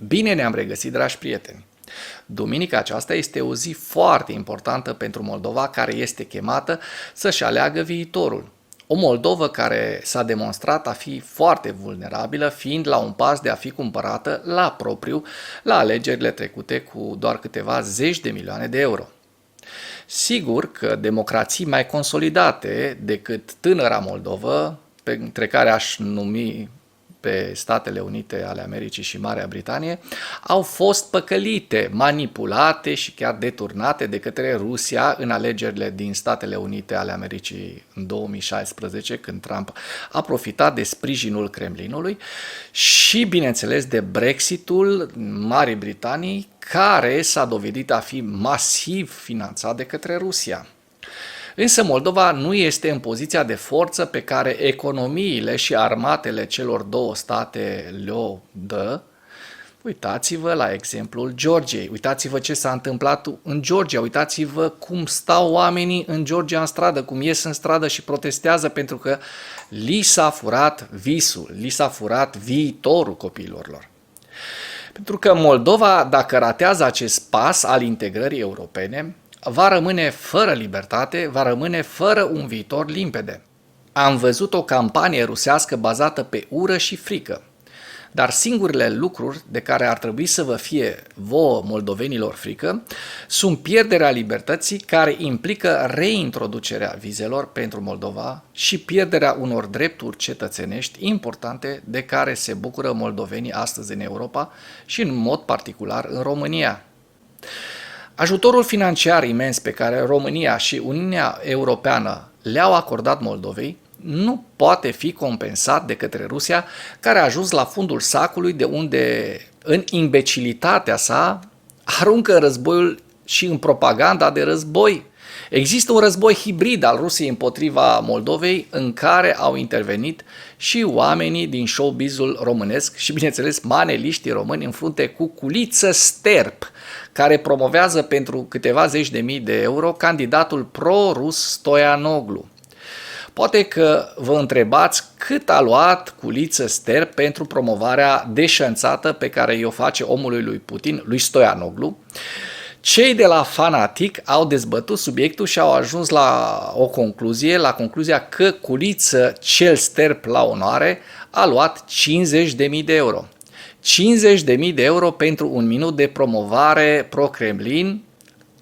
Bine ne-am regăsit, dragi prieteni! Duminica aceasta este o zi foarte importantă pentru Moldova, care este chemată să-și aleagă viitorul. O Moldovă care s-a demonstrat a fi foarte vulnerabilă, fiind la un pas de a fi cumpărată la propriu la alegerile trecute cu doar câteva zeci de milioane de euro. Sigur că democrații mai consolidate decât tânăra Moldovă, între care aș numi pe Statele Unite ale Americii și Marea Britanie, au fost păcălite, manipulate și chiar deturnate de către Rusia în alegerile din Statele Unite ale Americii în 2016, când Trump a profitat de sprijinul Kremlinului și, bineînțeles, de Brexitul Marii Britanii, care s-a dovedit a fi masiv finanțat de către Rusia. Însă Moldova nu este în poziția de forță pe care economiile și armatele celor două state le-o dă. Uitați-vă la exemplul Georgiei, uitați-vă ce s-a întâmplat în Georgia, uitați-vă cum stau oamenii în Georgia în stradă, cum ies în stradă și protestează pentru că li s-a furat visul, li s-a furat viitorul copiilor lor. Pentru că Moldova, dacă ratează acest pas al integrării europene, va rămâne fără libertate, va rămâne fără un viitor limpede. Am văzut o campanie rusească bazată pe ură și frică, dar singurele lucruri de care ar trebui să vă fie vouă moldovenilor frică sunt pierderea libertății, care implică reintroducerea vizelor pentru Moldova și pierderea unor drepturi cetățenești importante de care se bucură moldovenii astăzi în Europa și în mod particular în România. Ajutorul financiar imens pe care România și Uniunea Europeană le-au acordat Moldovei nu poate fi compensat de către Rusia, care a ajuns la fundul sacului, de unde, în imbecilitatea sa, aruncă războiul și în propaganda de război. Există un război hibrid al Rusiei împotriva Moldovei, în care au intervenit și oamenii din showbizul românesc și, bineînțeles, maneliștii români în frunte cu Culiță Sterp, care promovează pentru câteva zeci de mii de euro candidatul pro-rus Stoianoglu. Poate că vă întrebați cât a luat Culiță Sterp pentru promovarea deșanțată pe care i-o face omului lui Putin, lui Stoianoglu. Cei de la Fanatic au dezbătut subiectul și au ajuns la o concluzie, la concluzia că Culiță cel Sterp la onoare a luat 50.000 de euro. 50.000 de euro pentru un minut de promovare pro-Kremlin,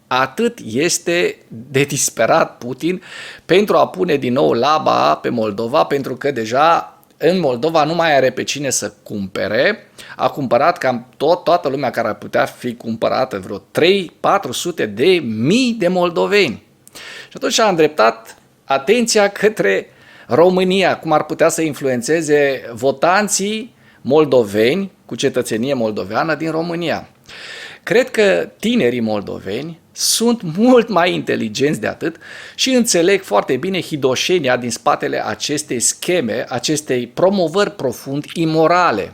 atât este de disperat Putin pentru a pune din nou laba pe Moldova, pentru că deja în Moldova nu mai are pe cine să cumpere. A cumpărat cam toată lumea care ar putea fi cumpărată, vreo 300-400 de mii de moldoveni. Și atunci a îndreptat atenția către România, cum ar putea să influențeze votanții moldoveni cu cetățenie moldoveană din România. Cred că tinerii moldoveni sunt mult mai inteligenți de atât și înțeleg foarte bine hidoșenia din spatele acestei scheme, acestei promovări profund imorale.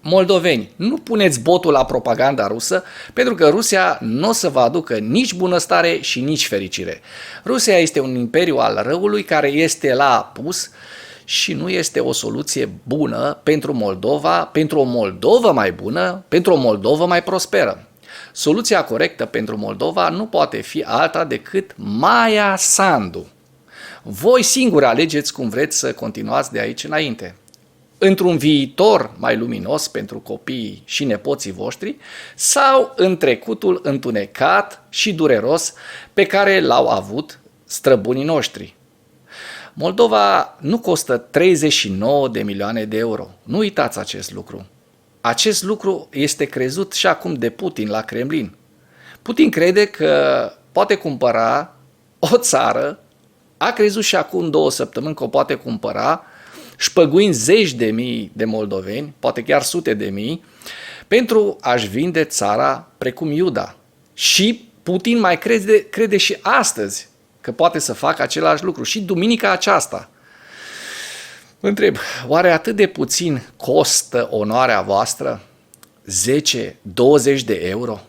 Moldoveni, nu puneți botul la propaganda rusă, pentru că Rusia nu o să vă aducă nici bunăstare și nici fericire. Rusia este un imperiu al răului care este la apus și nu este o soluție bună pentru Moldova, pentru o Moldovă mai bună, pentru o Moldovă mai prosperă. Soluția corectă pentru Moldova nu poate fi alta decât Maia Sandu. Voi singuri alegeți cum vreți să continuați de aici înainte. Într-un viitor mai luminos pentru copiii și nepoții voștri sau în trecutul întunecat și dureros pe care l-au avut străbunii noștri. Moldova nu costă 39 de milioane de euro. Nu uitați acest lucru. Acest lucru este crezut și acum de Putin la Kremlin. Putin crede că poate cumpăra o țară, a crezut și acum 2 săptămâni că o poate cumpăra, șpăguind zeci de mii de moldoveni, poate chiar sute de mii, pentru a-și vinde țara precum Iuda. Și Putin mai crede și astăzi că poate să facă același lucru și duminica aceasta. Vă întreb, oare atât de puțin costă onoarea voastră? 10-20 de euro?